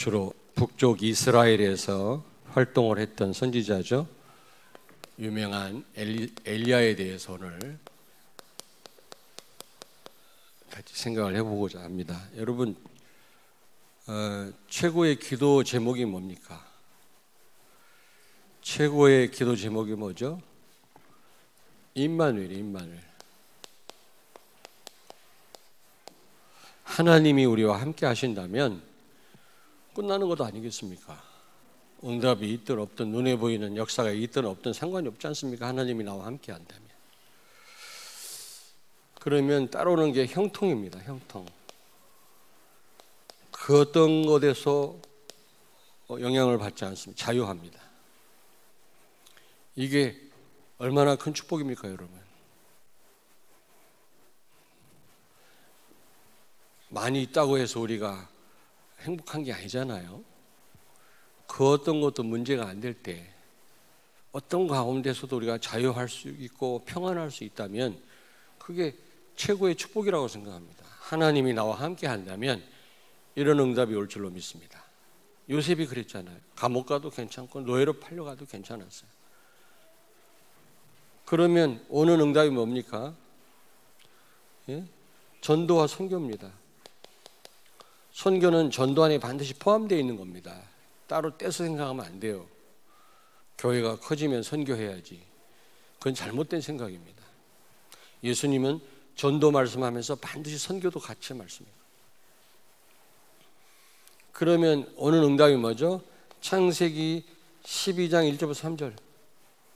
주로 북쪽 이스라엘에서 활동을 했던 선지자죠. 유명한 엘리야에 대해서 오늘 같이 생각을 해보고자 합니다. 여러분, 최고의 기도 제목이 뭡니까? 최고의 기도 제목이 뭐죠? 임마누엘. 하나님이 우리와 함께 하신다면 끝나는 것도 아니겠습니까? 응답이 있든 없든 눈에 보이는 역사가 있든 없든 상관이 없지 않습니까? 하나님이 나와 함께 한다면. 그러면 따라오는 게 형통입니다. 형통. 그 어떤 것에서 영향을 받지 않습니다. 자유합니다. 이게 얼마나 큰 축복입니까, 여러분? 많이 있다고 해서 우리가 행복한 게 아니잖아요. 그 어떤 것도 문제가 안 될 때 어떤 가운데서도 우리가 자유할 수 있고 평안할 수 있다면 그게 최고의 축복이라고 생각합니다. 하나님이 나와 함께 한다면 이런 응답이 올 줄로 믿습니다. 요셉이 그랬잖아요. 감옥 가도 괜찮고 노예로 팔려가도 괜찮았어요. 그러면 오는 응답이 뭡니까? 예? 전도와 선교입니다. 선교는 전도 안에 반드시 포함되어 있는 겁니다. 따로 떼서 생각하면 안 돼요. 교회가 커지면 선교해야지. 그건 잘못된 생각입니다. 예수님은 전도 말씀하면서 반드시 선교도 같이 말씀해요. 그러면 오는 응답이 뭐죠? 창세기 12장 1절부터 3절.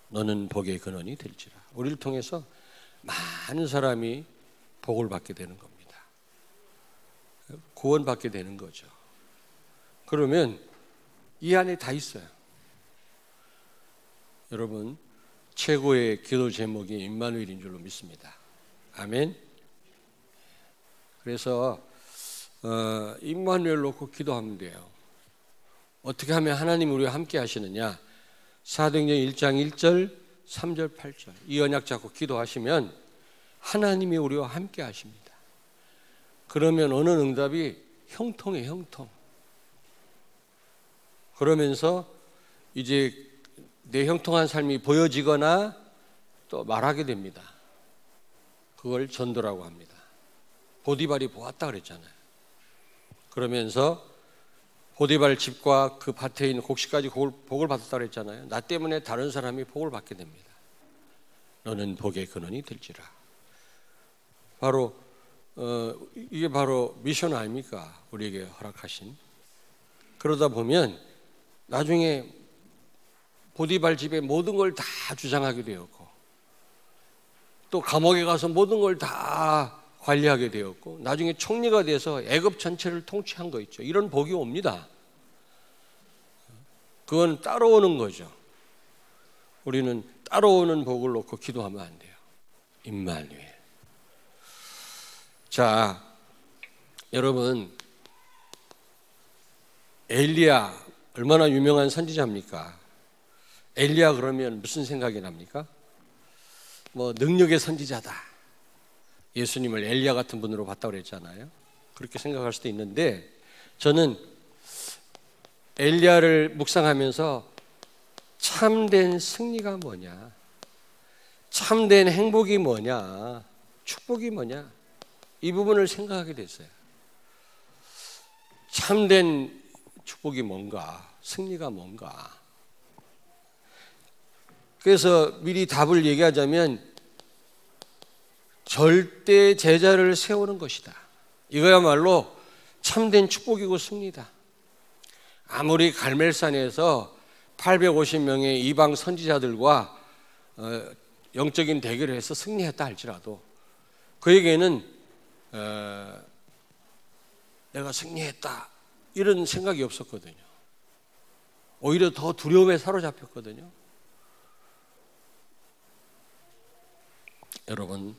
너는 복의 근원이 될지라. 우리를 통해서 많은 사람이 복을 받게 되는 겁니다. 구원받게 되는 거죠. 그러면 이 안에 다 있어요. 여러분, 최고의 기도 제목이 임마누엘인 줄로 믿습니다. 아멘. 그래서 임마누엘 놓고 기도하면 돼요. 어떻게 하면 하나님 우리와 함께 하시느냐? 사도행전 1장 1절 3절 8절 이 언약 잡고 기도하시면 하나님이 우리와 함께 하십니다. 그러면 어느 응답이 형통이에요. 형통. 그러면서 이제 내 형통한 삶이 보여지거나 또 말하게 됩니다. 그걸 전도라고 합니다. 보디발이 보았다 그랬잖아요. 그러면서 보디발 집과 그 밭에 있는 곡식까지 복을 받았다 그랬잖아요. 나 때문에 다른 사람이 복을 받게 됩니다. 너는 복의 근원이 될지라. 바로 이게 바로 미션 아닙니까? 우리에게 허락하신. 그러다 보면 나중에 보디발 집에 모든 걸 다 주장하게 되었고 또 감옥에 가서 모든 걸 다 관리하게 되었고 나중에 총리가 돼서 애굽 전체를 통치한 거 있죠. 이런 복이 옵니다. 그건 따라오는 거죠. 우리는 따라오는 복을 놓고 기도하면 안 돼요. 임마누엘. 자, 여러분, 엘리야 얼마나 유명한 선지자입니까? 엘리야 그러면 무슨 생각이 납니까? 뭐 능력의 선지자다. 예수님을 엘리야 같은 분으로 봤다고 그랬잖아요. 그렇게 생각할 수도 있는데 저는 엘리야를 묵상하면서 참된 승리가 뭐냐? 참된 행복이 뭐냐? 축복이 뭐냐? 이 부분을 생각하게 됐어요. 참된 축복이 뭔가? 승리가 뭔가? 그래서 미리 답을 얘기하자면 절대 제자를 세우는 것이다. 이거야말로 참된 축복이고 승리다. 아무리 갈멜산에서 850명의 이방 선지자들과 영적인 대결을 해서 승리했다 할지라도 그에게는 내가 승리했다 이런 생각이 없었거든요. 오히려 더 두려움에 사로잡혔거든요. 여러분,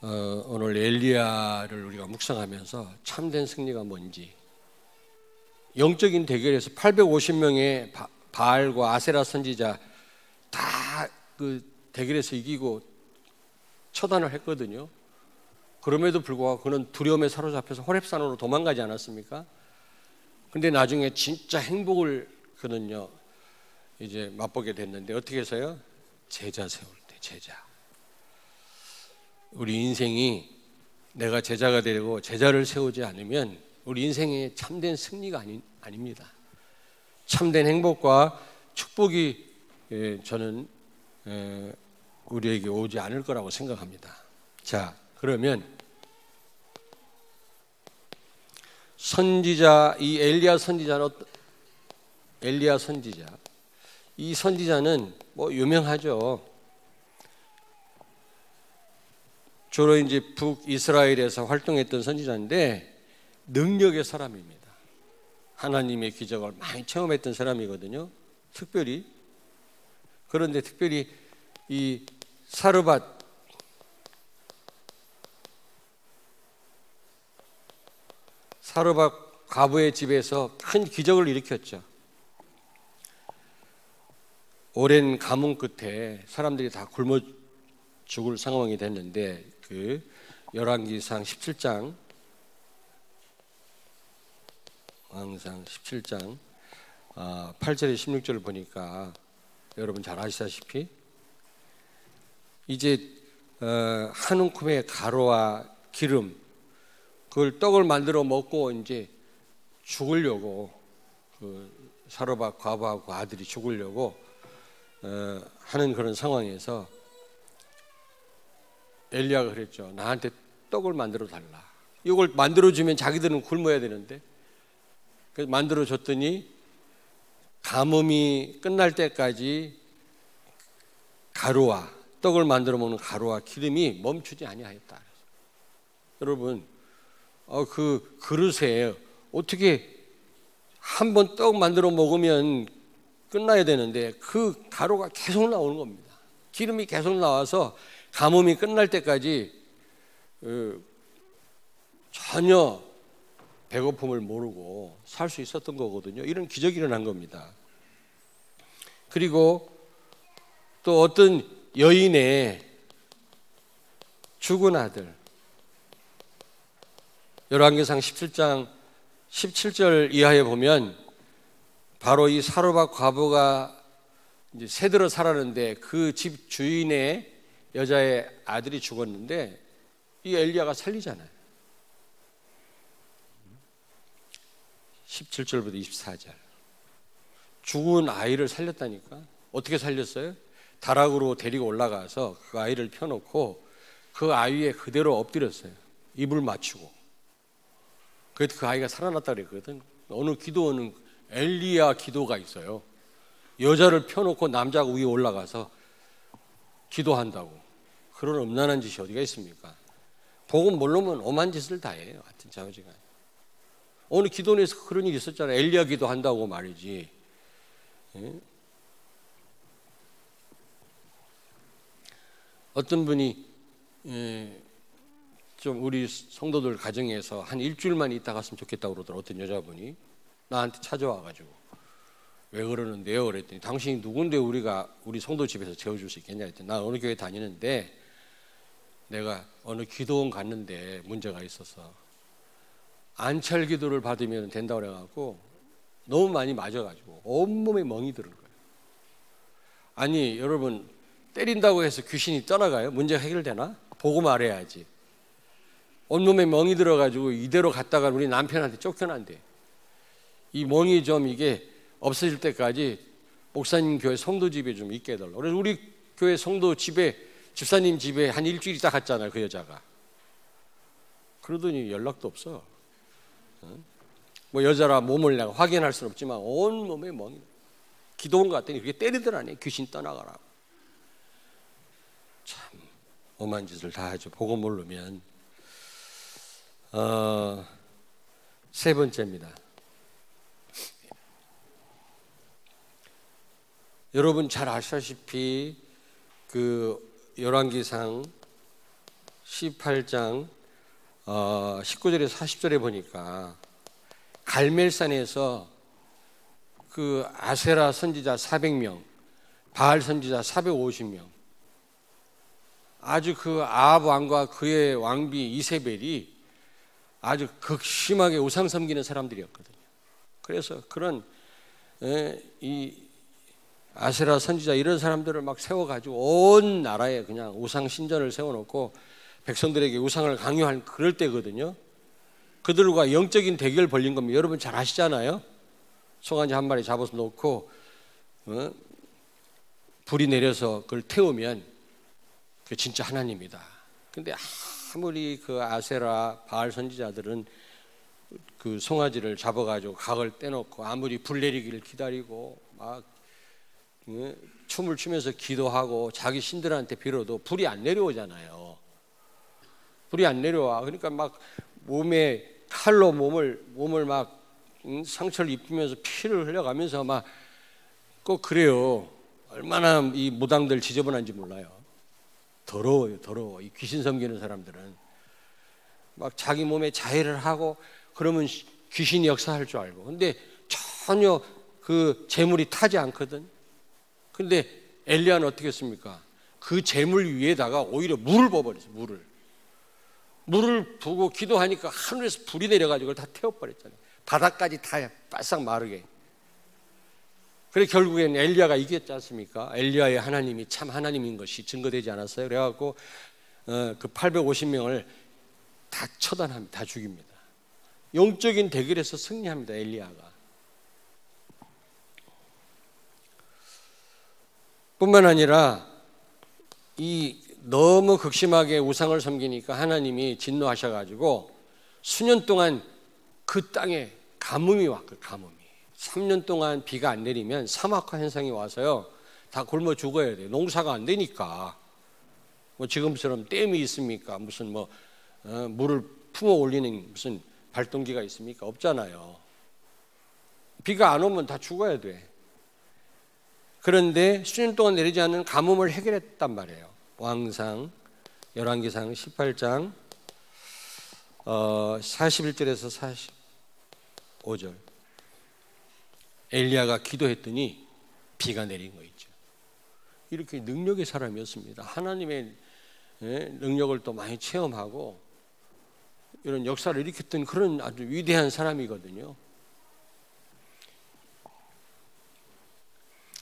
오늘 엘리야를 우리가 묵상하면서 참된 승리가 뭔지, 영적인 대결에서 850명의 바알과 아세라 선지자 다 그 대결에서 이기고 처단을 했거든요. 그럼에도 불구하고 그는 두려움에 사로잡혀서 호렙산으로 도망가지 않았습니까? 근데 나중에 진짜 행복을 그는요 이제 맛보게 됐는데 어떻게 해서요? 제자 세울 때 제자. 우리 인생이 내가 제자가 되고 제자를 세우지 않으면 우리 인생의 참된 승리가 아닙니다. 참된 행복과 축복이 저는 우리에게 오지 않을 거라고 생각합니다. 자, 그러면 선지자, 이 엘리야 선지자는 엘리야 선지자, 이 선지자는 뭐 유명하죠. 주로 이제 북이스라엘에서 활동했던 선지자인데 능력의 사람입니다. 하나님의 기적을 많이 체험했던 사람이거든요. 특별히. 그런데 특별히 이 사르밧 과부의 집에서 큰 기적을 일으켰죠. 오랜 가뭄 끝에 사람들이 다 굶어 죽을 상황이 됐는데 그 열왕기상 17장 왕상 17장 8절에 16절을 보니까 여러분 잘 아시다시피 이제 한 움큼의 가루와 기름 그걸 떡을 만들어 먹고 이제 죽으려고 그 사르밧 과부하고 아들이 죽으려고 하는 그런 상황에서 엘리야가 그랬죠. 나한테 떡을 만들어 달라. 이걸 만들어 주면 자기들은 굶어야 되는데 그래서 만들어 줬더니 가뭄이 끝날 때까지 가루와 떡을 만들어 먹는 가루와 기름이 멈추지 아니하였다. 여러분 그 그릇에 어떻게 한 번 떡 만들어 먹으면 끝나야 되는데 그 가루가 계속 나오는 겁니다. 기름이 계속 나와서 가뭄이 끝날 때까지 전혀 배고픔을 모르고 살 수 있었던 거거든요. 이런 기적이 일어난 겁니다. 그리고 또 어떤 여인의 죽은 아들 열왕기상 17장 17절 이하에 보면 바로 이 사르밧 과부가 이제 새들어 살았는데 그 집 주인의 여자의 아들이 죽었는데 이 엘리야가 살리잖아요. 17절부터 24절. 죽은 아이를 살렸다니까. 어떻게 살렸어요? 다락으로 데리고 올라가서 그 아이를 펴놓고 그 아이에 그대로 엎드렸어요. 입을 맞추고. 그래도 그 아이가 살아났다 그랬거든. 어느 기도원은 엘리야 기도가 있어요. 여자를 펴놓고 남자가 위에 올라가서 기도한다고. 그런 음란한 짓이 어디가 있습니까? 복음 모르면 오만 짓을 다 해요. 하여튼 자우지간. 어느 기도원에서 그런 일이 있었잖아요. 엘리야 기도한다고 말이지. 예? 어떤 분이 좀 우리 성도들 가정에서 한 일주일만 있다 갔으면 좋겠다고 그러더라고요. 어떤 여자분이 나한테 찾아와가지고 왜 그러는데요? 그랬더니 당신이 누군데 우리 성도 집에서 재워줄 수 있겠냐 했더니 나 어느 교회 다니는데 내가 어느 기도원 갔는데 문제가 있어서 안철 기도를 받으면 된다고 그래갖고 너무 많이 맞아가지고 온몸에 멍이 드는 거예요. 아니 여러분 때린다고 해서 귀신이 떠나가요? 문제가 해결되나? 보고 말해야지. 온몸에 멍이 들어가지고 이대로 갔다가 우리 남편한테 쫓겨난대. 이 멍이 좀 이게 없어질 때까지 목사님 교회 성도 집에 좀 있게 해달라고. 그래서 우리 교회 성도 집에 집사님 집에 한 일주일 있다 갔잖아요. 그 여자가. 그러더니 연락도 없어. 뭐 여자라 몸을 내가 확인할 수는 없지만 온몸에 멍이. 기도원 갔더니 그렇게 때리더라니. 귀신 떠나가라고. 참 오만 짓을 다 하죠. 보고 모르면. 세 번째입니다. 여러분 잘 아시다시피 그 열왕기상 18장 19절에서 40절에 보니까 갈멜산에서 그 아세라 선지자 400명, 바알 선지자 450명, 아주 그 아합 왕과 그의 왕비 이세벨이 아주 극심하게 우상 섬기는 사람들이었거든요. 그래서 그런 이 아세라 선지자 이런 사람들을 막 세워가지고 온 나라에 그냥 우상 신전을 세워놓고 백성들에게 우상을 강요할 그럴 때거든요. 그들과 영적인 대결 벌린 겁니다. 여러분 잘 아시잖아요. 송아지 한 마리 잡아서 놓고 불이 내려서 그걸 태우면 그 진짜 하나님이다. 근데 아무리 그 아세라 바알 선지자들은 그 송아지를 잡아가지고 각을 떼놓고 아무리 불 내리기를 기다리고 막 춤을 추면서 기도하고 자기 신들한테 빌어도 불이 안 내려오잖아요. 불이 안 내려와. 그러니까 막 몸에 칼로 몸을 막 상처를 입히면서 피를 흘려가면서 막 꼭 그래요. 얼마나 이 무당들 지저분한지 몰라요. 더러워요, 더러워. 이 귀신 섬기는 사람들은 막 자기 몸에 자해를 하고 그러면 귀신이 역사할 줄 알고. 근데 전혀 그 재물이 타지 않거든. 근데 엘리야는 어떻게 했습니까? 그 재물 위에다가 오히려 물을 부어버렸어요. 물을 부고 기도하니까 하늘에서 불이 내려가지고 그걸 다 태워버렸잖아요. 바닥까지 다 바싹 마르게. 그래 결국엔 엘리야가 이겼지 않습니까? 엘리야의 하나님이 참 하나님인 것이 증거되지 않았어요. 그래갖고 그 850명을 다 처단합니다. 다 죽입니다. 영적인 대결에서 승리합니다. 엘리야가. 뿐만 아니라 이 너무 극심하게 우상을 섬기니까 하나님이 진노하셔가지고 수년 동안 그 땅에 가뭄이 왔고 가뭄이 3년 동안 비가 안 내리면 사막화 현상이 와서요 다 굶어 죽어야 돼요. 농사가 안 되니까. 뭐 지금처럼 댐이 있습니까? 무슨 물을 품어 올리는 무슨 발동기가 있습니까? 없잖아요. 비가 안 오면 다 죽어야 돼. 그런데 수년 동안 내리지 않는 가뭄을 해결했단 말이에요. 왕상 열왕기상 18장 41절에서 45절. 엘리야가 기도했더니 비가 내린 거 있죠. 이렇게 능력의 사람이었습니다. 하나님의 능력을 또 많이 체험하고 이런 역사를 일으켰던 그런 아주 위대한 사람이거든요.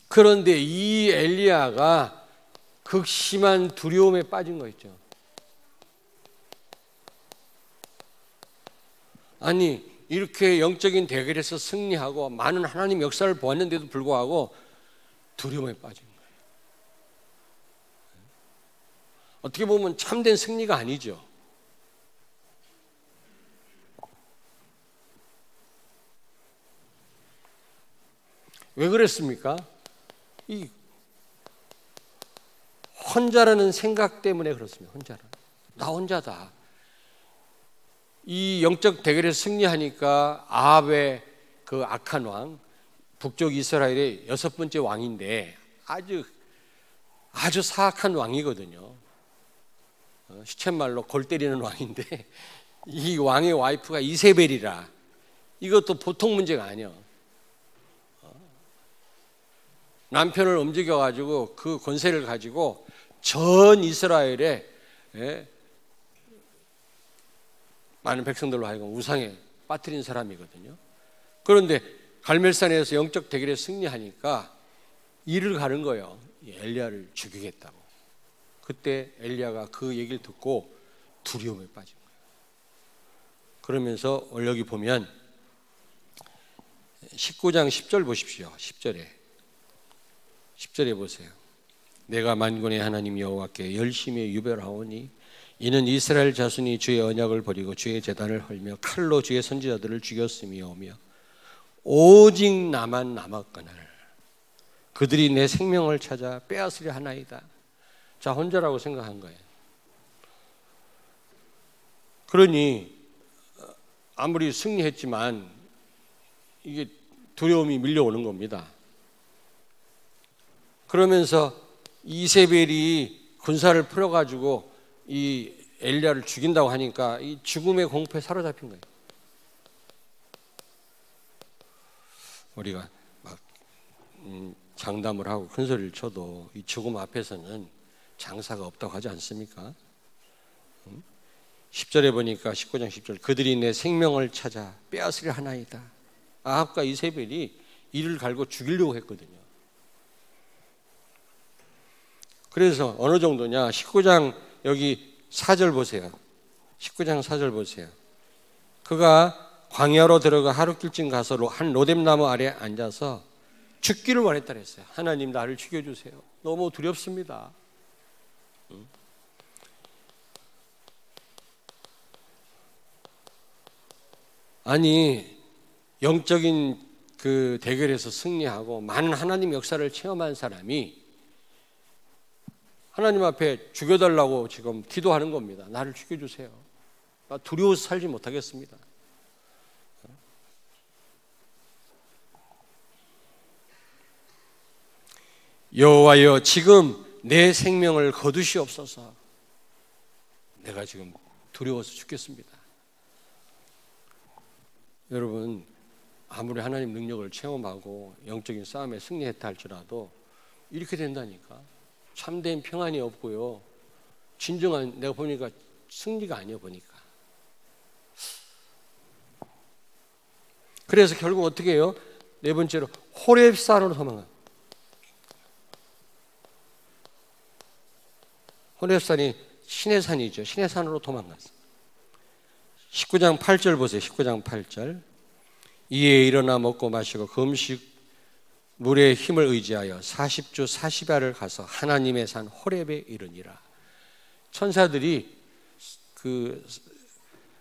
그런데 이 엘리야가 극심한 두려움에 빠진 거 있죠. 아니 이렇게 영적인 대결에서 승리하고 많은 하나님 역사를 보았는데도 불구하고 두려움에 빠진 거예요. 어떻게 보면 참된 승리가 아니죠. 왜 그랬습니까? 이 혼자라는 생각 때문에 그렇습니다. 나 혼자다. 이 영적 대결에서 승리하니까 아합의 그 악한 왕, 북쪽 이스라엘의 6번째 왕인데 아주 사악한 왕이거든요. 시쳇말로 골 때리는 왕인데 이 왕의 와이프가 이세벨이라. 이것도 보통 문제가 아니에요. 남편을 움직여가지고 그 권세를 가지고 전 이스라엘에 많은 백성들로 하여금 우상에 빠뜨린 사람이거든요. 그런데 갈멜산에서 영적 대결에 승리하니까 일을 가는 거예요. 엘리야를 죽이겠다고. 그때 엘리야가 그 얘기를 듣고 두려움에 빠진 거예요. 그러면서 여기 보면 19장 10절 보십시오. 10절에 보세요. 내가 만군의 하나님 여호와께 열심히 유별하오니 이는 이스라엘 자손이 주의 언약을 버리고 주의 제단을 헐며 칼로 주의 선지자들을 죽였음이오며 오직 나만 남았거늘 그들이 내 생명을 찾아 빼앗으려 하나이다. 자, 혼자라고 생각한 거예요. 그러니 아무리 승리했지만 이게 두려움이 밀려오는 겁니다. 그러면서 이세벨이 군사를 풀어가지고 이 엘리야를 죽인다고 하니까 이 죽음의 공포에 사로잡힌 거예요. 우리가 막 장담을 하고 큰 소리를 쳐도 이 죽음 앞에서는 장사가 없다고 하지 않습니까? 10절에 보니까 19장 10절 그들이 내 생명을 찾아 빼앗으려 하나이다. 아합과 이세벨이 이를 갈고 죽이려고 했거든요. 그래서 어느 정도냐? 19장 여기 4절 보세요. 19장 4절 보세요. 그가 광야로 들어가 하루길쯤 가서 한 로뎀나무 아래에 앉아서 죽기를 원했다 그랬어요. 하나님 나를 죽여주세요. 너무 두렵습니다. 아니 영적인 그 대결에서 승리하고 많은 하나님 역사를 체험한 사람이 하나님 앞에 죽여달라고 지금 기도하는 겁니다. 나를 죽여주세요. 나 두려워서 살지 못하겠습니다. 여호와여 지금 내 생명을 거두시옵소서. 내가 지금 두려워서 죽겠습니다. 여러분 아무리 하나님 능력을 체험하고 영적인 싸움에 승리했다 할지라도 이렇게 된다니까. 참된 평안이 없고요. 진정한 내가 보니까 승리가 아니야 보니까. 그래서 결국 어떻게 해요? 네 번째로 호렙산으로 도망가. 호렙산이 신의 산이죠. 신의 산으로 도망갔어. 19장 8절 보세요. 19장 8절. 이에 일어나 먹고 마시고 그 음식 물의 힘을 의지하여 40주 40야를 가서 하나님의 산 호렙에 이르니라. 천사들이 그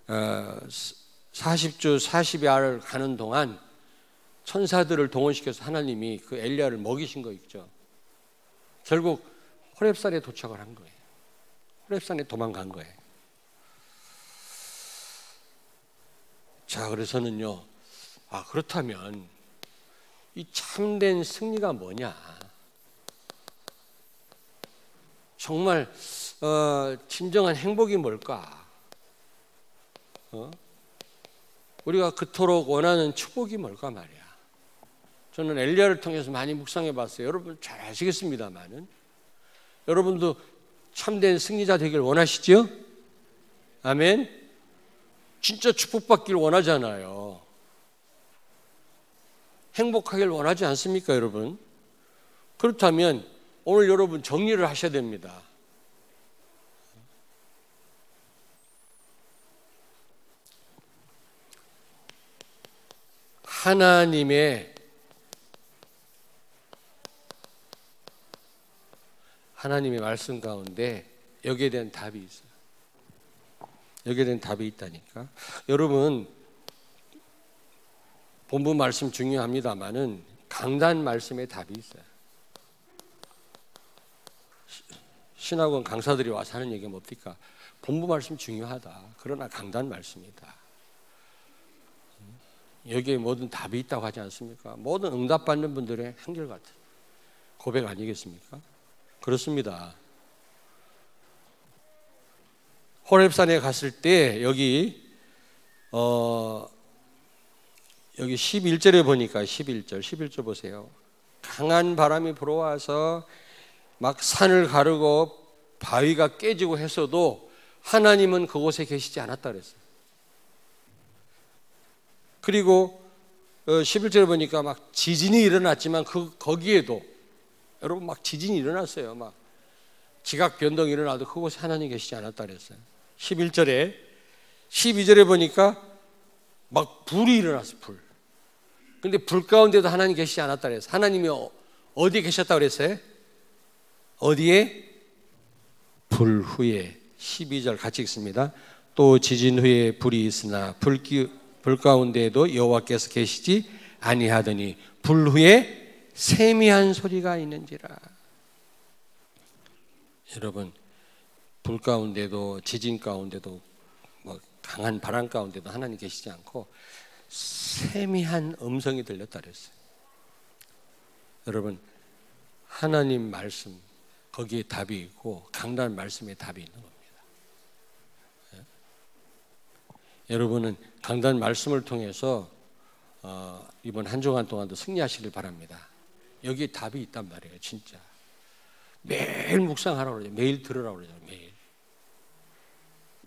40주 40야를 가는 동안 천사들을 동원시켜서 하나님이 그 엘리야를 먹이신 거 있죠. 결국 호렙산에 도착을 한 거예요. 호렙산에 도망간 거예요. 자, 그래서는요. 그렇다면 이 참된 승리가 뭐냐? 정말 진정한 행복이 뭘까? 우리가 그토록 원하는 축복이 뭘까 말이야. 저는 엘리야를 통해서 많이 묵상해 봤어요. 여러분 잘 아시겠습니다만은 여러분도 참된 승리자 되길 원하시죠? 아멘. 진짜 축복받길 원하잖아요. 행복하길 원하지 않습니까, 여러분? 그렇다면 오늘 여러분 정리를 하셔야 됩니다. 하나님의 말씀 가운데 여기에 대한 답이 있어요. 여기에 대한 답이 있다니까. 여러분 본문 말씀 중요합니다만은 강단 말씀에 답이 있어요. 신학원 강사들이 와서 하는 얘기가 뭡니까? 본문 말씀 중요하다. 그러나 강단 말씀이다. 여기에 모든 답이 있다고 하지 않습니까? 모든 응답받는 분들의 한결같은 고백 아니겠습니까? 그렇습니다. 호렙산에 갔을 때 여기 11절에 보니까 11절 보세요. 강한 바람이 불어와서 막 산을 가르고 바위가 깨지고 했어도 하나님은 그곳에 계시지 않았다 그랬어요. 그리고 11절에 보니까 막 지진이 일어났지만 거기에도 여러분 막 지진이 일어났어요. 막 지각 변동이 일어나도 그곳에 하나님 계시지 않았다 그랬어요. 11절에 12절에 보니까 막 불이 일어났어요. 불. 근데 불 가운데도 하나님 계시지 않았다 그랬어요. 하나님이 어디에 계셨다고 그랬어요? 어디에? 불 후에. 12절 같이 읽습니다. 또 지진 후에 불이 있으나 불 가운데에도 여호와께서 계시지 아니하더니 불 후에 세미한 소리가 있는지라. 여러분 불 가운데도 지진 가운데도 뭐 강한 바람 가운데도 하나님 계시지 않고 세미한 음성이 들렸다 그랬어요. 여러분 하나님 말씀 거기에 답이 있고 강단 말씀에 답이 있는 겁니다. 여러분은 강단 말씀을 통해서 이번 한 주간 동안도 승리하시길 바랍니다. 여기에 답이 있단 말이에요. 진짜 매일 묵상하라고 그러죠. 매일 들으라고 그러죠.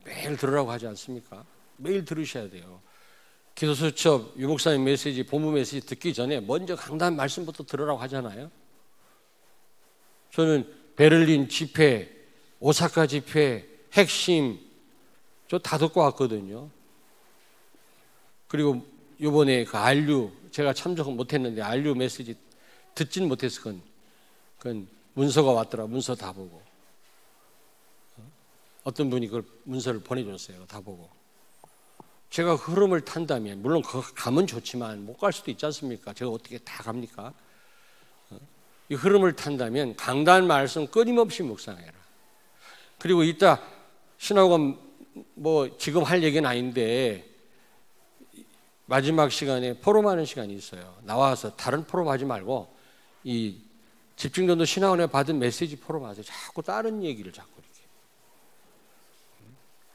매일 들으라고 하지 않습니까? 매일 들으셔야 돼요. 기도수첩 유목사님 메시지, 본부 메시지 듣기 전에 먼저 강단 말씀부터 들으라고 하잖아요. 저는 베를린 집회, 오사카 집회, 핵심 저 다 듣고 왔거든요. 그리고 이번에 그 RU 제가 참석은 못했는데 RU 메시지 듣진 못했을 그건 문서가 왔더라. 문서 다 보고 어떤 분이 그걸 문서를 보내줬어요. 다 보고 제가 그 흐름을 탄다면 물론 그 가면 좋지만 못 갈 수도 있지 않습니까? 제가 어떻게 다 갑니까? 이 흐름을 탄다면 강단 말씀 끊임없이 묵상해라. 그리고 이따 신학원 뭐 지금 할 얘기는 아닌데 마지막 시간에 포럼하는 시간이 있어요. 나와서 다른 포럼 하지 말고 이 집중전도 신학원에 받은 메시지 포럼 하세요. 자꾸 다른 얘기를 자꾸 이렇게.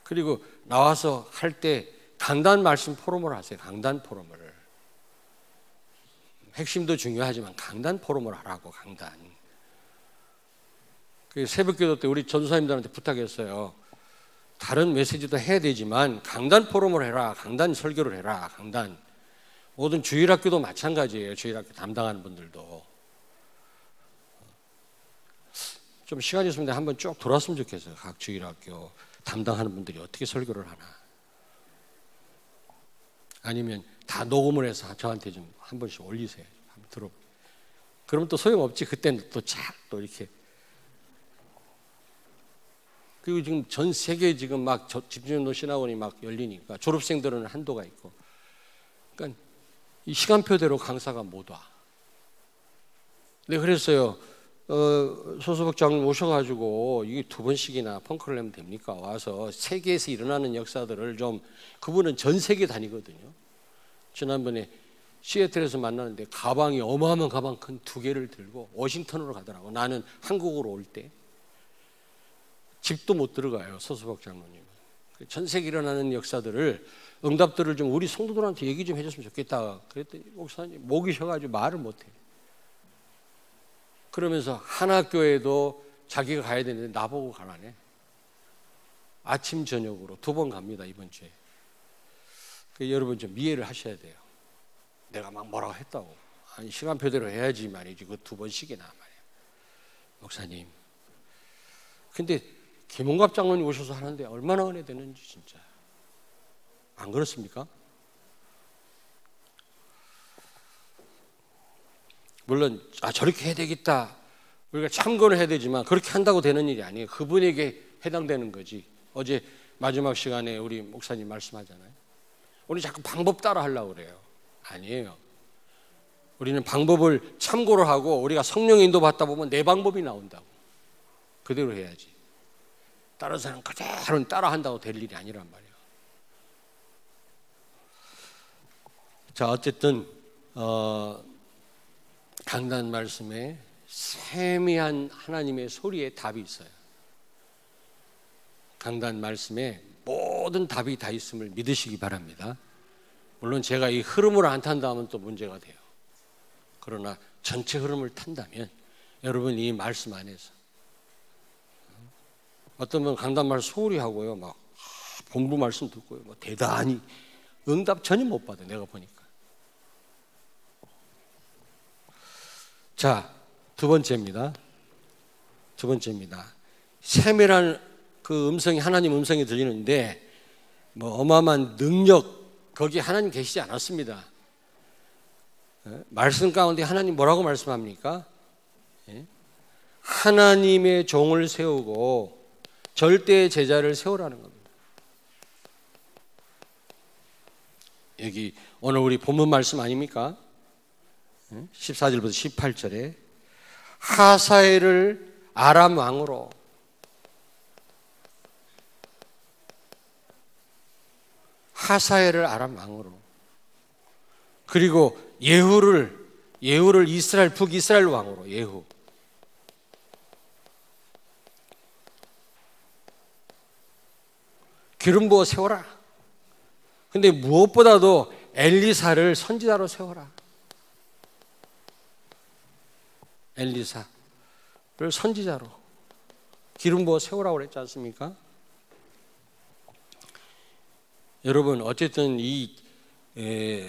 그리고 나와서 할 때 강단 말씀 포럼을 하세요. 강단 포럼을. 핵심도 중요하지만 강단 포럼을 하라고. 강단. 그 새벽기도 때 우리 전도사님들한테 부탁했어요. 다른 메시지도 해야 되지만 강단 포럼을 해라. 강단 설교를 해라. 강단. 모든 주일학교도 마찬가지예요. 주일학교 담당하는 분들도. 좀 시간이 있으면 한번 쭉 돌았으면 좋겠어요. 각 주일학교 담당하는 분들이 어떻게 설교를 하나. 아니면 다 녹음을 해서 저한테 좀 한 번씩 올리세요. 한번 들어보세요. 그러면 또 소용없지. 그때는 또 이렇게. 그리고 지금 전 세계에 지금 막 집중전도 신학원이 막 열리니까 졸업생들은 한도가 있고. 그러니까 이 시간표대로 강사가 못 와. 네, 그랬어요. 소수복 장로님 오셔가지고 이게 2번씩이나 펑크를 내면 됩니까? 와서 세계에서 일어나는 역사들을 좀, 그분은 전 세계 다니거든요. 지난번에 시애틀에서 만나는데 가방이 어마어마한 가방 큰 2개를 들고 워싱턴으로 가더라고. 나는 한국으로 올 때 집도 못 들어가요. 소수복 장로님은. 전 세계 일어나는 역사들을, 응답들을 좀 우리 성도들한테 얘기 좀 해줬으면 좋겠다. 그랬더니 목사님 목이 쉬어가지고 말을 못해. 그러면서 하나교회도 자기가 가야 되는데 나보고 가라네. 아침 저녁으로 2번 갑니다. 이번 주에. 여러분 좀 이해를 하셔야 돼요. 내가 막 뭐라고 했다고. 아니 시간표대로 해야지 말이지. 그 2번씩이나 말이야. 목사님. 근데 김홍갑 장로님 오셔서 하는데 얼마나 은혜 되는지 진짜. 안 그렇습니까? 물론 저렇게 해야 되겠다. 우리가 참고를 해야 되지만 그렇게 한다고 되는 일이 아니에요. 그분에게 해당되는 거지. 어제 마지막 시간에 우리 목사님 말씀하잖아요. 우리 자꾸 방법 따라 하려고 그래요. 아니에요. 우리는 방법을 참고를 하고 우리가 성령 인도 받다 보면 내 방법이 나온다고. 그대로 해야지. 다른 사람 그대로 따라 한다고 될 일이 아니란 말이에요. 자, 어쨌든 강단 말씀에 세미한 하나님의 소리에 답이 있어요. 강단 말씀에 모든 답이 다 있음을 믿으시기 바랍니다. 물론 제가 이 흐름을 안 탄다면 또 문제가 돼요. 그러나 전체 흐름을 탄다면 여러분 이 말씀 안에서 어떤 분은 강단 말씀 소홀히 하고요. 막 본부 말씀 듣고요. 뭐 대단히 응답 전혀 못 받아요. 내가 보니까. 자, 2번째입니다. 2번째입니다. 세밀한 그 음성이, 하나님 음성이 들리는데 뭐 어마어마한 능력, 거기에 하나님 계시지 않았습니다. 말씀 가운데 하나님 뭐라고 말씀합니까? 하나님의 종을 세우고 절대 제자를 세우라는 겁니다. 여기 오늘 우리 본문 말씀 아닙니까? 14절부터 18절에 하사엘을 아람 왕으로, 하사엘을 아람 왕으로, 그리고 예후를 이스라엘, 북이스라엘 왕으로, 예후. 기름 부어 세워라. 근데 무엇보다도 엘리사를 선지자로 세워라. 엘리사를 선지자로 기름 부어 세우라고 그랬지 않습니까? 여러분 어쨌든 이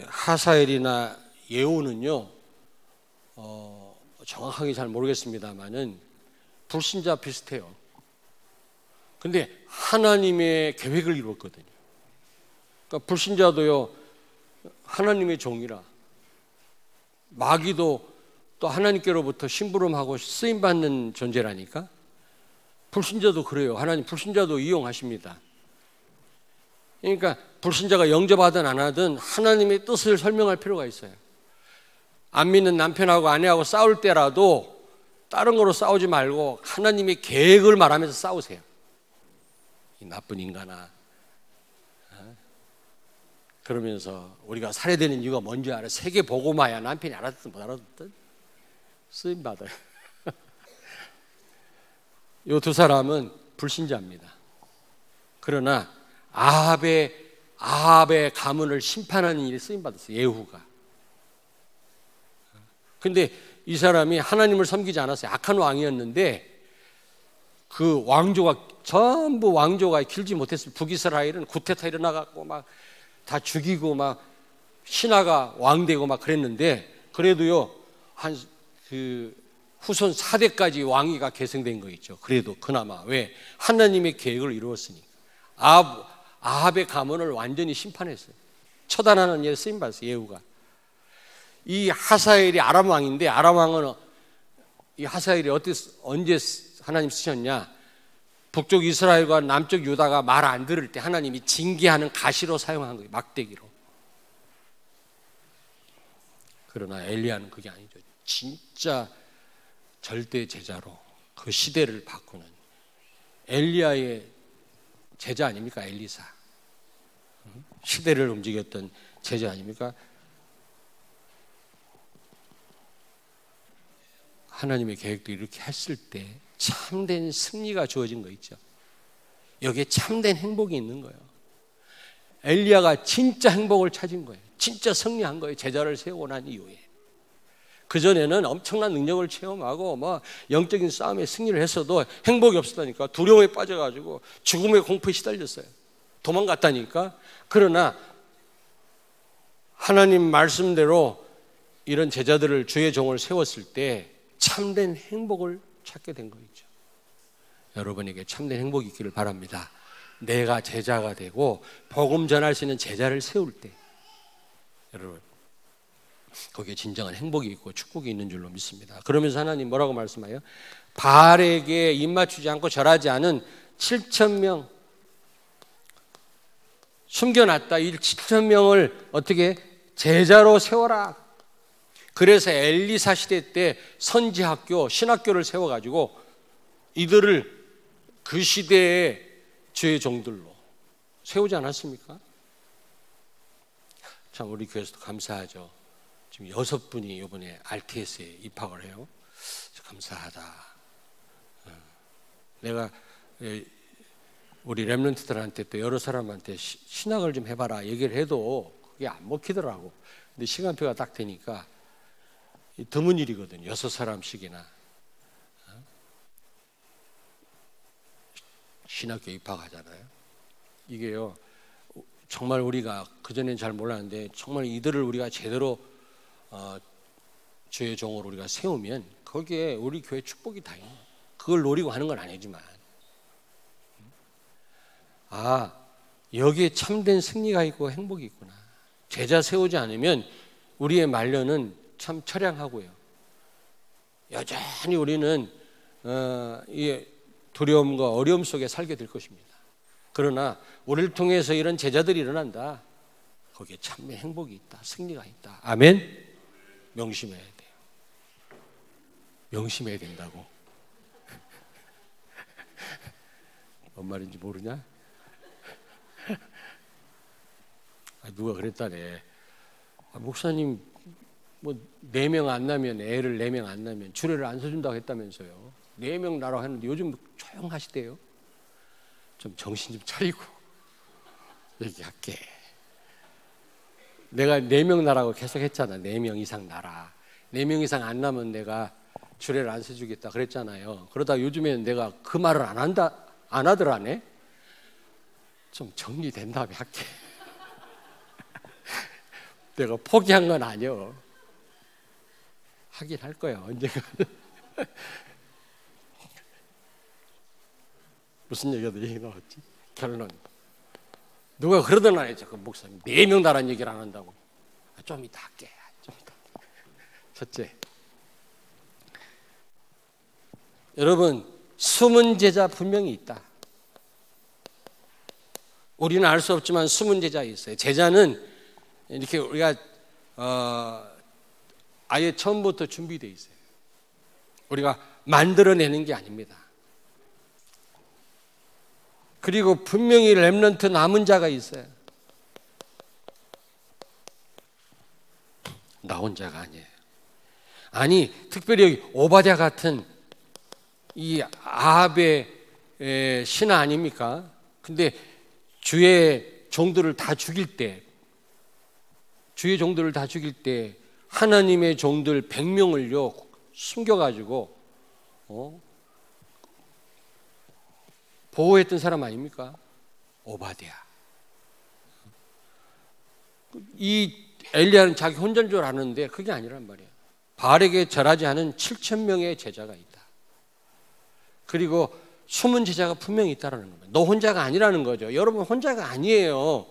하사엘이나 예후는요, 정확하게 잘 모르겠습니다만은 불신자 비슷해요. 근데 하나님의 계획을 이루었거든요. 그러니까 불신자도요, 하나님의 종이라, 마귀도 또 하나님께로부터 심부름하고 쓰임받는 존재라니까. 불신자도 그래요. 하나님 불신자도 이용하십니다. 그러니까 불신자가 영접하든 안 하든 하나님의 뜻을 설명할 필요가 있어요. 안 믿는 남편하고 아내하고 싸울 때라도 다른 거로 싸우지 말고 하나님의 계획을 말하면서 싸우세요. 이 나쁜 인간아. 그러면서 우리가 살해되는 이유가 뭔지 알아? 세계 복음화야. 남편이 알았든 못 알았든 쓰임 받아요. 이 두 사람은 불신자입니다. 그러나 아합의 가문을 심판하는 일에 쓰임 받았어요. 예후가. 근데 이 사람이 하나님을 섬기지 않았어요. 악한 왕이었는데 그 왕조가 전부 왕조가 길지 못했어요. 북이스라엘은 구테타 일어나갖고 막 다 죽이고 막 신하가 왕되고 막 그랬는데 그래도요 한 그 후손 4대까지 왕위가 계승된 거 있죠. 그래도 그나마 왜 하나님의 계획을 이루었으니까. 아합의 가문을 완전히 심판했어요. 처단하는 일에 쓰임 받았어요. 예후가. 이 하사엘이 아람 왕인데 아람 왕은 이 하사엘이 언제 하나님 쓰셨냐? 북쪽 이스라엘과 남쪽 유다가 말 안 들을 때 하나님이 징계하는 가시로 사용한 거예요. 막대기로. 그러나 엘리야는 그게 아니죠. 진짜 절대 제자로 그 시대를 바꾸는 엘리야의 제자 아닙니까? 엘리사. 시대를 움직였던 제자 아닙니까? 하나님의 계획도 이렇게 했을 때 참된 승리가 주어진 거 있죠. 여기에 참된 행복이 있는 거예요. 엘리야가 진짜 행복을 찾은 거예요. 진짜 승리한 거예요. 제자를 세우고 난 이후에. 그전에는 엄청난 능력을 체험하고 뭐 영적인 싸움에 승리를 했어도 행복이 없었다니까. 두려움에 빠져가지고 죽음의 공포에 시달렸어요. 도망갔다니까. 그러나 하나님 말씀대로 이런 제자들을 주의 종을 세웠을 때 참된 행복을 찾게 된 거 있죠. 여러분에게 참된 행복이 있기를 바랍니다. 내가 제자가 되고 복음 전할 수 있는 제자를 세울 때 여러분 거기에 진정한 행복이 있고 축복이 있는 줄로 믿습니다. 그러면서 하나님 뭐라고 말씀하여? 바알에게 입맞추지 않고 절하지 않은 7,000명 숨겨놨다. 이 7,000명을 어떻게 제자로 세워라. 그래서 엘리사 시대 때 선지학교, 신학교를 세워가지고 이들을 그 시대의 주의 종들로 세우지 않았습니까? 참 우리 교회에서도 감사하죠. 지금 6분이 이번에 RTS에 입학을 해요. 감사하다. 내가 우리 렘넌트들한테 또 여러 사람한테 신학을 좀 해봐라 얘기를 해도 그게 안 먹히더라고. 근데 시간표가 딱 되니까 드문 일이거든요. 6사람씩이나 신학교 입학하잖아요. 이게요 정말 우리가 그전엔 잘 몰랐는데 정말 이들을 우리가 제대로 주의 종으로 우리가 세우면 거기에 우리 교회 축복이 다 있는 거예요. 그걸 노리고 하는 건 아니지만 여기에 참된 승리가 있고 행복이 있구나. 제자 세우지 않으면 우리의 말년은 참 처량하고요. 여전히 우리는 이 두려움과 어려움 속에 살게 될 것입니다. 그러나 우리를 통해서 이런 제자들이 일어난다. 거기에 참된 행복이 있다. 승리가 있다. 아멘. 명심해야 돼요. 명심해야 된다고. 뭔 말인지 모르냐? 누가 그랬다네. 목사님 뭐 4명 안 나면 애를 4명 안 나면 주례를 안 서준다고 했다면서요. 4명 나라고 했는데 요즘 조용하시대요. 좀 정신 좀 차리고 얘기할게. 내가 4명 나라고 계속 했잖아. 4명 이상 나라. 4명 이상 안 나면 내가 주례를 안 서주겠다 그랬잖아요. 그러다 요즘에는 내가 그 말을 안 하더라네. 좀 정리된 다음에 할게. 내가 포기한 건 아니요. 하긴 할 거야, 언젠가. 무슨 얘기 나왔지? 결론. 누가 그러더나, 그 목사님 4명 다란 얘기를 안 한다고. 좀 이따 할게. 좀 이따. 첫째, 여러분, 숨은 제자 분명히 있다. 우리는 알 수 없지만 숨은 제자 있어요. 제자는 이렇게 우리가 아예 처음부터 준비되어 있어요. 우리가 만들어내는 게 아닙니다. 그리고 분명히 렘넌트 남은 자가 있어요. 나 혼자가 아니에요. 아니, 특별히 오바댜 같은 이 아합의 신하 아닙니까? 근데 주의 종들을 다 죽일 때, 하나님의 종들 100명을요 숨겨가지고 보호했던 사람 아닙니까? 오바댜. 이 엘리야는 자기 혼자인 줄 아는데 그게 아니란 말이에요. 바알에게 절하지 않은 7,000명의 제자가 있다. 그리고 숨은 제자가 분명히 있다라는 거예요. 너 혼자가 아니라는 거죠. 여러분 혼자가 아니에요.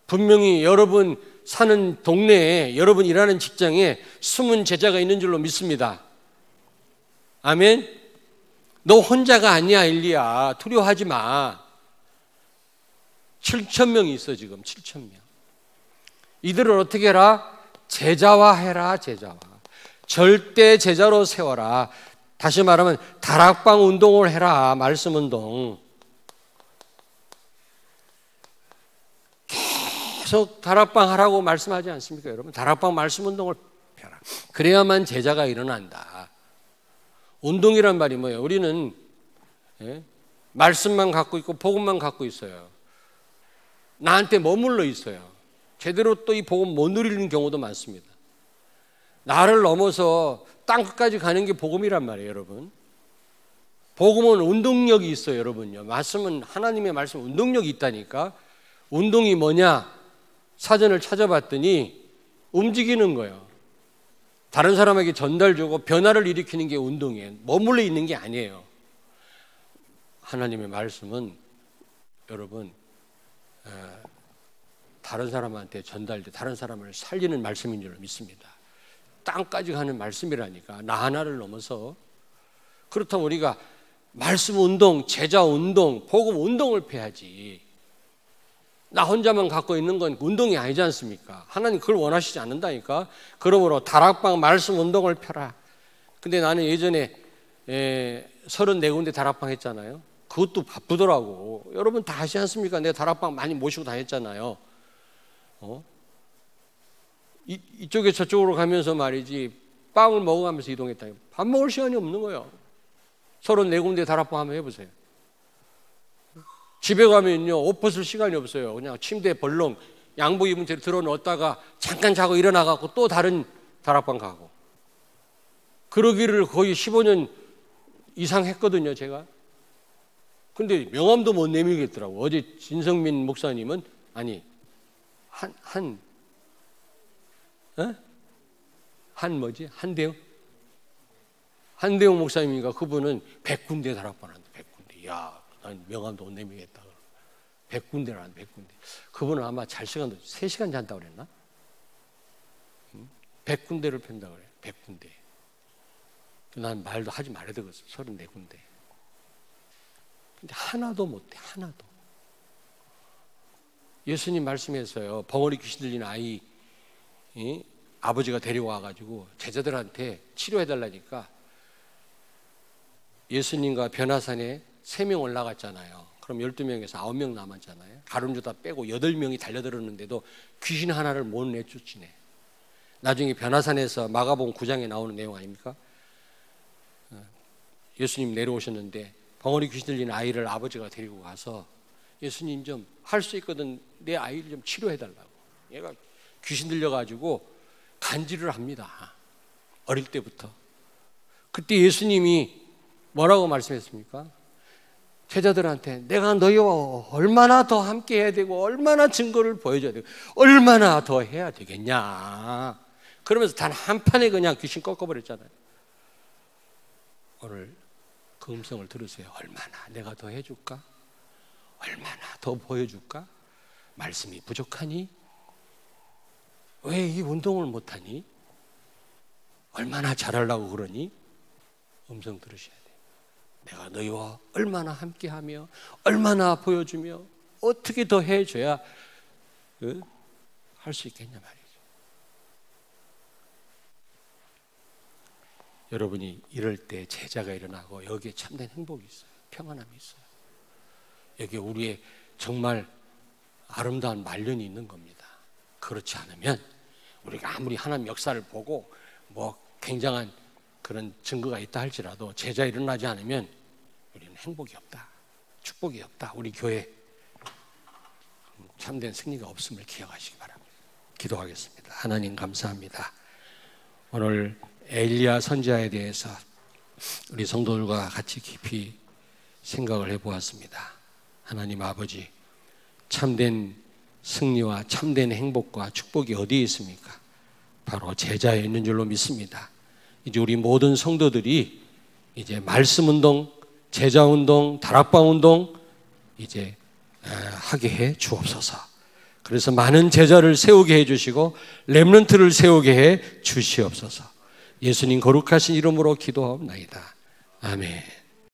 분명히 여러분 사는 동네에, 여러분 일하는 직장에 숨은 제자가 있는 줄로 믿습니다. 아멘. 너 혼자가 아니야, 엘리야. 두려워하지 마. 7,000명이 있어, 지금 7,000명. 이들을 어떻게 해라? 제자화해라, 제자화. 절대 제자로 세워라. 다시 말하면 다락방 운동을 해라, 말씀 운동. 계속 다락방 하라고 말씀하지 않습니까, 여러분? 다락방 말씀 운동을 펴라. 그래야만 제자가 일어난다. 운동이란 말이 뭐예요? 우리는 말씀만 갖고 있고 복음만 갖고 있어요. 나한테 머물러 있어요. 제대로 또 이 복음 못 누리는 경우도 많습니다. 나를 넘어서 땅 끝까지 가는 게 복음이란 말이에요, 여러분. 복음은 운동력이 있어요, 여러분요. 말씀은, 하나님의 말씀 운동력이 있다니까. 운동이 뭐냐? 사전을 찾아봤더니 움직이는 거예요. 다른 사람에게 전달 주고 변화를 일으키는 게 운동이에요. 머물러 있는 게 아니에요. 하나님의 말씀은 여러분 다른 사람한테 전달돼 다른 사람을 살리는 말씀인 줄 믿습니다. 땅까지 가는 말씀이라니까. 나 하나를 넘어서. 그렇다면 우리가 말씀 운동, 제자 운동, 복음 운동을 펴야지. 나 혼자만 갖고 있는 건 운동이 아니지 않습니까? 하나님 그걸 원하시지 않는다니까. 그러므로 다락방 말씀 운동을 펴라. 근데 나는 예전에 34군데 다락방 했잖아요. 그것도 바쁘더라고. 여러분 다 하시지 않습니까? 내가 다락방 많이 모시고 다녔잖아요. 이쪽에 저쪽으로 가면서 말이지, 빵을 먹어가면서 이동했다. 밥 먹을 시간이 없는 거예요. 34군데 다락방 한번 해보세요. 집에 가면요, 옷 벗을 시간이 없어요. 그냥 침대에 벌렁 양복 입은 채로 들어 넣었다가 잠깐 자고 일어나가고 또 다른 다락방 가고. 그러기를 거의 15년 이상 했거든요, 제가. 근데 명함도 못 내밀겠더라고. 어제 진성민 목사님은, 아니, 한대웅 목사님인가, 그분은 100군데 다락방 한다, 100군데. 이야, 난 명함도 못 내밀겠다. 100군데라는 100군데. 그분은 아마 잘 시간도 3시간 잔다고 그랬나? 100군데를 편다고 그래. 100군데. 난 말도 하지 말아야 되겠어. 34군데. 근데 하나도 못해. 하나도. 예수님 말씀에서요, 벙어리 귀신 들린 아이 아버지가 데리고 와가지고 제자들한테 치료해달라니까 예수님과 변화산에 3명 올라갔잖아요. 그럼 12명에서 9명 남았잖아요. 가룟유다 빼고 8명이 달려들었는데도 귀신 하나를 못 내쫓지네. 나중에 변화산에서 마가복음 9장에 나오는 내용 아닙니까? 예수님 내려오셨는데 벙어리 귀신 들린 아이를 아버지가 데리고 가서 예수님 좀 할 수 있거든, 내 아이를 좀 치료해달라고. 얘가 귀신 들려가지고 간질을 합니다. 어릴 때부터. 그때 예수님이 뭐라고 말씀했습니까? 제자들한테 내가 너희와 얼마나 더 함께 해야 되고 얼마나 증거를 보여줘야 되고 얼마나 더 해야 되겠냐. 그러면서 단 한 판에 그냥 귀신 꺾어버렸잖아요. 오늘 그 음성을 들으세요. 얼마나 내가 더 해줄까? 얼마나 더 보여줄까? 말씀이 부족하니? 왜 이 운동을 못하니? 얼마나 잘하려고 그러니? 음성 들으셔야 돼요. 내가 너희와 얼마나 함께하며 얼마나 보여주며 어떻게 더 해줘야 할 수 있겠냐 말이죠. 여러분이 이럴 때 제자가 일어나고 여기에 참된 행복이 있어요. 평안함이 있어요. 여기에 우리의 정말 아름다운 말년이 있는 겁니다. 그렇지 않으면 우리가 아무리 하나님 역사를 보고 뭐 굉장한 그런 증거가 있다 할지라도 제자 일어나지 않으면 우리는 행복이 없다, 축복이 없다. 우리 교회 참된 승리가 없음을 기억하시기 바랍니다. 기도하겠습니다. 하나님 감사합니다. 오늘 엘리야 선지자에 대해서 우리 성도들과 같이 깊이 생각을 해보았습니다. 하나님 아버지, 참된 승리와 참된 행복과 축복이 어디에 있습니까? 바로 제자에 있는 줄로 믿습니다. 이제 우리 모든 성도들이 이제 말씀 운동, 제자 운동, 다락방 운동 이제 하게 해 주옵소서. 그래서 많은 제자를 세우게 해 주시고 렘넌트를 세우게 해 주시옵소서. 예수님 거룩하신 이름으로 기도하옵나이다. 아멘.